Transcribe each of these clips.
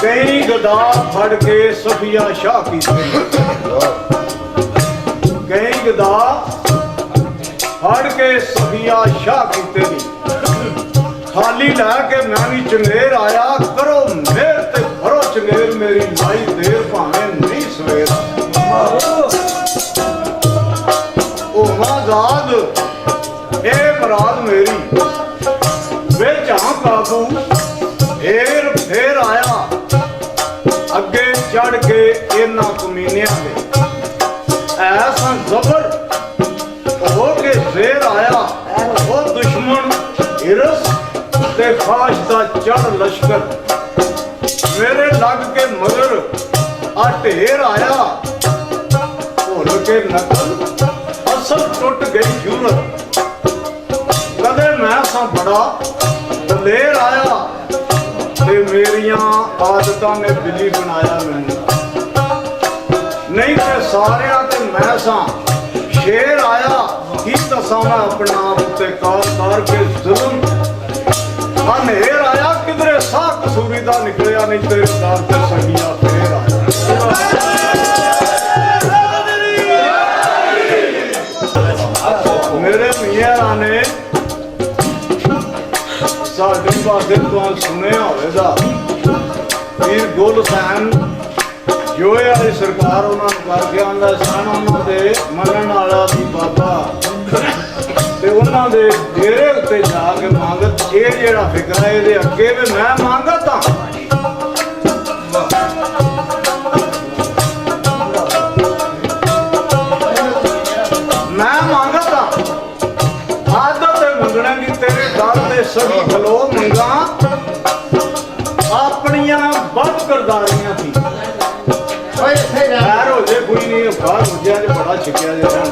कई गदा फड़ के सफिया शाह की, कई गदा फड़ के सफिया शाह की तेरी, खाली लैके मैं भी चंगेर आया, करो मेर ते भरो चंगेर मेरी, लाई देर भावे नहीं सवेर। ओ आजाद ए मुराद मेरी वे जहां काबू हेर फेर आया, अगे चढ़ के इन्हां कमीनियां दे ऐसा जबर हो के फेर आया। वो दुश्मन हिरस ते खाश दा चढ़ लश्कर मेरे लग के मगर आ ढेर आया। भुल के नकल असल टुट गई जूरत, कदे मैं सा बड़ा दलेर आया, ते मेरियां आदतां ने बिल्ली बनाया मैनू, नहीं ते सारियां ते मैं सा शेर आया। की दसां मैं अपने आप उत्ते कार के जुल्म अनेर आया, किधरे सा कसूरी दा निकलिया नहीं तेरे दार ते सगिया फेर आया। मेरे मियां ने साढ़े पासे तो सुनिया होगा वीर गुल सैन जोए वाली सरकार उन्होंने करके आंदा सन, उन्होंने मनन वाला सी बाबा ते उन्होंने डेरे उत्ते जाके मंगत, ये जेड़ा फिक्र है ये अगे भी मैं मंगत हाँ। मैं मंगत हाँ, आदत है मंगने की, तेरे दर ते सभी खलो मंगा अपनिया बद करदारियां थी। खैर हो जाए कोई नहीं, बाहर हो जाए बड़ा छिकिया जाए,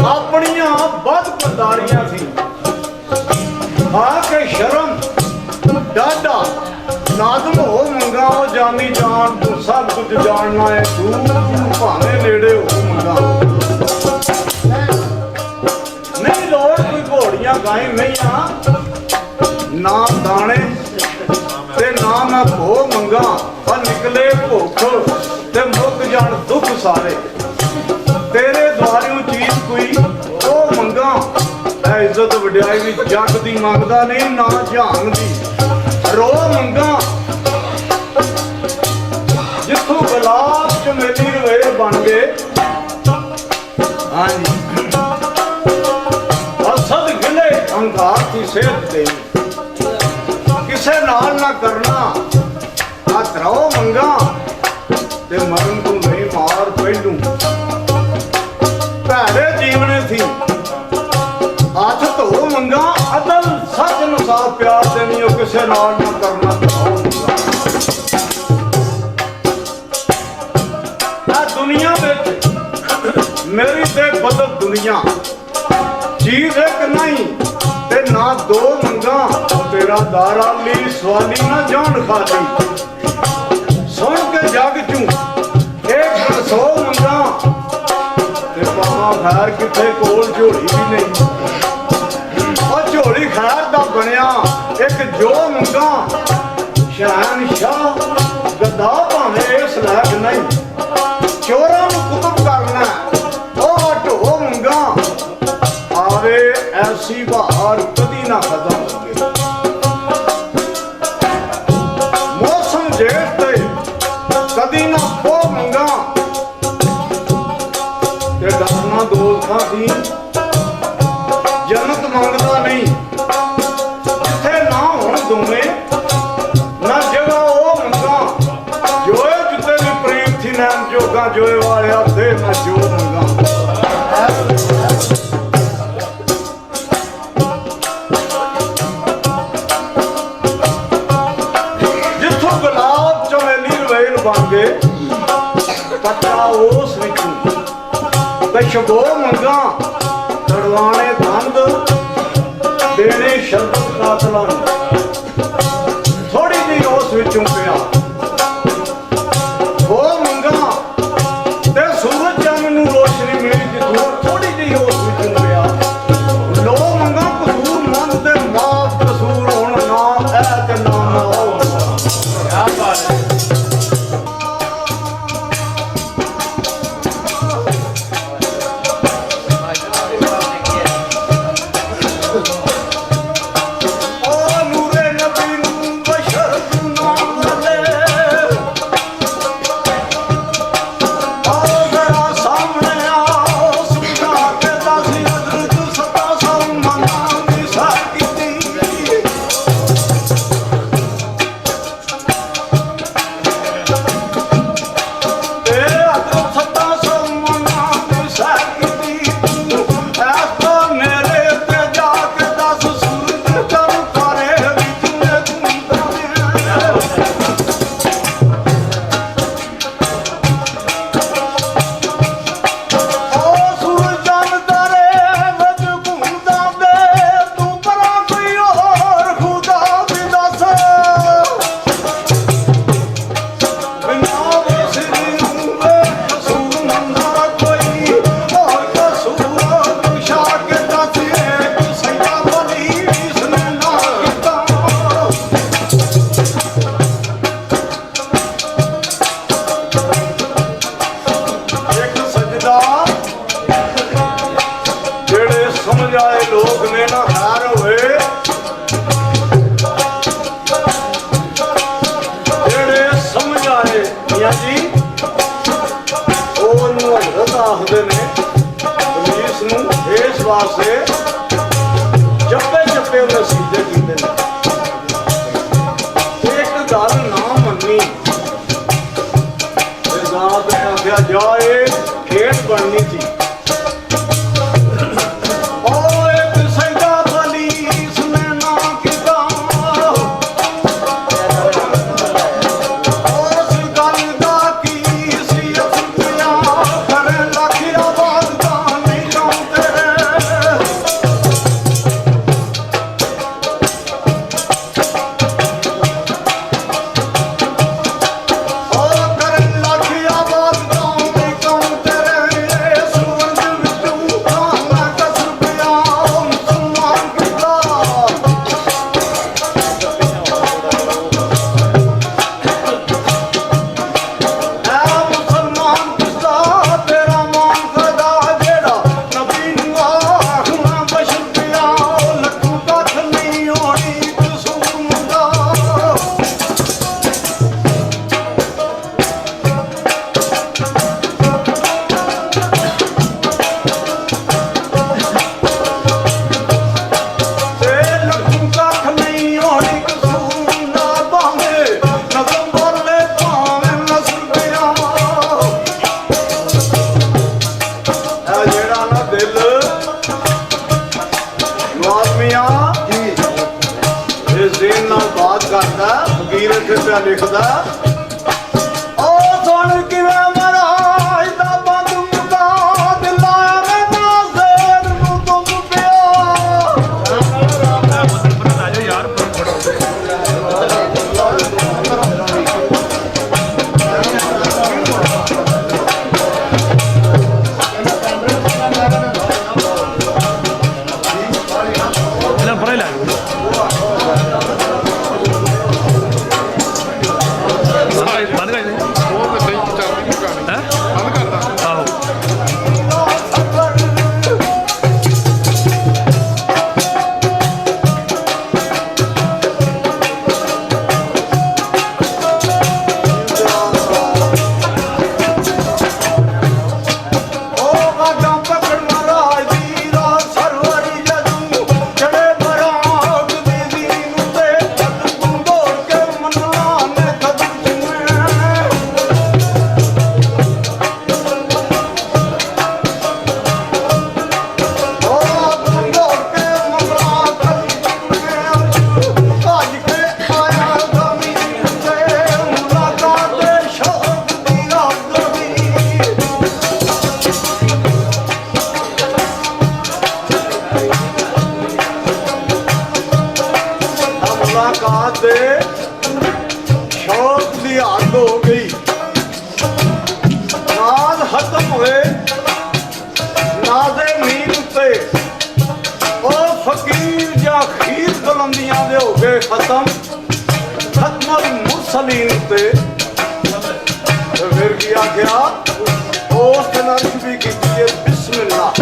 अपनिया बद करदारियां थी। आके शर्म डाडा नादम हो मंगा, वो जानी जान तू सब कुछ जानना है, तू भावे नेड़े हो मंगा, नहीं लोड़ कोई घोड़ियां गाय नहीं ना दाने ते ना मैं भो मंगा, पर निकले भुख ते मुक जान दुख सारे, तेरे द्वारियों चीज कोई ओ मंगा। इज्जत वड्याई भी जग दी मंगदा नहीं, ना जहान दी रो मंगा, जिथों गुलाब चमेली रवेल बन गए। हाँ जी, असद गिले अंगार की सेहत देनी, किसे नाल ना करना हथ रहो मंगा, ते मरण तू नहीं मार पहलू भैड़े जीवने थी। हाथ धो मंगा, अदल सच अनुसार प्यार देनी, हो किसे नाल ना करना दुनिया में मेरी ते बदल दुनिया चीज एक नहीं ते ना दो मंगा, तेरा दारा ली सवाली ना जान खाली, सुन के जग चू एक सौ मंगा, ते पावा खैर किथे कोल झोली भी नहीं, और झोली खैर दा बनया एक जो मंगा, शहनशाह गद्दा भावे इस लैक नहीं, चोरां नूं कुतब करना ओ ढो मंगा, आवे ऐसी बहार कदी ना खत्म होगे। मौसम जेठ ते कदी ना पो मंगा, ते डरना दोस्तां दी जन्नत मंगदा नहीं, जिथे ना होण दोवें ना जगह ओ मंगा, जोए जिते भी प्रेम थी नैन जोगा, जोए वाले दे मैं जो मंगा। बन गए पता उस शबो मंगा, तड़वाने दंद देने शब्द कातलां, थोड़ी जी उस विचों पिया हो मंगा, ते सूरज चंद नूं रोशनी मिली जिथों थोड़ी जी उस विचों पिया, लो मंगा कसूर मन ते माफ कसूर होण ਕਰਦਾ ਫਕੀਰ ਇੱਥੇ ਪਿਆ ਲਿਖਦਾ ਉਹ ਸੁਣ ਕਿਵੇਂ ਮਹਾਰਾਜ ਦਾ ਬੰਦੂ ਮੁਕਾ ਦਿਲਾ ਮੈਂ ਨਾਜ਼ਰ ਨੂੰ ਤੁਮ ਪਿਆ ਮੁਲਾਕਾਤ ਦੇ ਸ਼ੌਕ ਦੀ ਹੱਦ ਹੋ ਗਈ ਨਾਜ਼ ਖਤਮ ਹੋਏ ਨਾਜ਼ੇ ਮੀਨ ਉੱਤੇ ਉਹ ਫਕੀਰ ਜਾਂ ਖੀਰ ਬੁਲੰਦੀਆਂ ਦੇ ਹੋ ਗਏ ਖਤਮ ਖਤਮਲ ਮੁਰਸਲੀਨ ਉੱਤੇ ਫਿਰ ਕੀ ਆਖਿਆ ਉਸ ਦਿਨ ਅਰਜ਼ ਵੀ ਕੀਤੀ ਹੈ ਬਿਸਮਿਲ੍ਲਾ